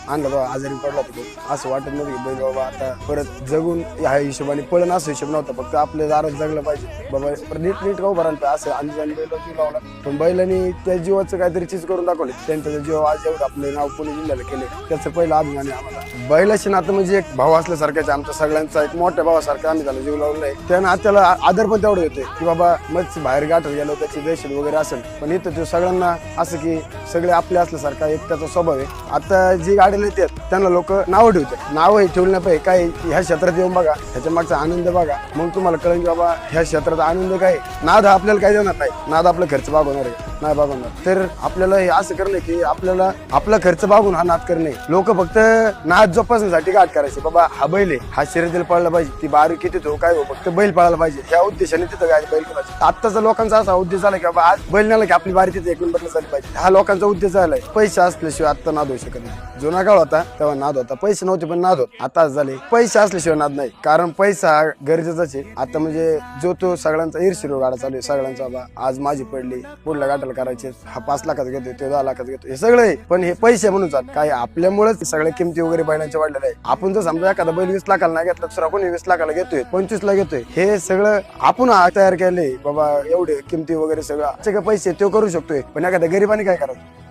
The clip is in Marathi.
आणलं बाबा आजारी पडला होता तो, असं वाटत नव्हतं की बैल बाबा आता परत जगून ह्या हिशोबाने पळण, असं हिशोब नव्हता. फक्त आपल्या दारात जगलं पाहिजे बाबा, नीट नीट का भरायला पाहिजे असं अंदाजाने बैल जीव लावला. पण बैलांनी त्या जीवाचं काहीतरी चीज करून दाखवले. त्यांचा जीव आज एवढं आपलं नाव पुणे जिल्ह्याला केले, त्याचं पहिलं अभिमान आहे आम्हाला. बैलाशी नातं म्हणजे एक भाव असल्यासारखाच, आमच्या सगळ्यांचा एक मोठ्या भावासारखा आम्ही त्याला जीव लावलाय. त्यानं आज त्याला आदर पण तेवढं येतोय की बाबा मग बाहेर गाठत गेलो त्याची दहशत वगैरे असेल, पण इथं तो सगळ्यांना असं की सगळे आपले असल्यासारखा एक त्याचा स्वभाव आहे. आता जी गाडीला येतात त्यांना लोक नावं ठेवतात, नावं ठेवलं नाही पाहिजे. काय ह्या क्षेत्रात येऊन बघा, ह्याच्या मागचा आनंद बघा, मग तुम्हाला कळेल की बाबा ह्या क्षेत्रात आनंद काय. नाद हा आपल्याला काय देणार नाही, नाद आपला खर्च भागवणार आहे नाही भागवणार. तर आपल्याला हे असं करणं की आपल्याला आपला खर्च भागून हा नाद करणे. लोक फक्त नाद जोपासण्यासाठी गाठ करायचे, बाबा हा बैल आहे, हा शर्यतीला पळला पाहिजे, ती बारी किती तो काय हो, फक्त बैल पळायला पाहिजे ह्या उद्देशाने तिथं काय बैल पळायचे. आत्ताचा लोकांचा असा उद्देश झाला की बाबा आज बैल नेला की आपली बारी तिथे एक नंबरला झाली पाहिजे, हा लोकांचा उद्देश झालाय. पैसे असल्याशिवाय आता नाद होऊ शकत नाही. जुना काळ होता तेव्हा नाद होता, पैसे नव्हते पण नाद होत. आता झाले पैसे असल्याशिवाय नाद नाही, कारण पैसा हा गरजेचाच आहे. आता म्हणजे जो तो सगळ्यांचा ईर्षिरो गाडा चालू आहे सगळ्यांचा, बाबा आज माझी पडली पुढल्या गाठाला करायचे, हा 5 लाखात घेतोय तो 10 लाखात घेतो, हे सगळं आहे. पण हे पैसे म्हणून चाल काय आपल्यामुळेच सगळ्या किमती वगैरे बैलांच्या वाढलेल्या आहे. आपण जर समजा एखादा बैल 20 लाखाला नाही घेतला, दुसरा कोणी 20 लाखाला घेतोय, 25 ला घेतोय, हे सगळं आपण तयार केले बाबा. एवढे किमती वगैरे सगळं पैसे तो करू शकतोय, पण एखाद्या गरीबाने काय करायचं.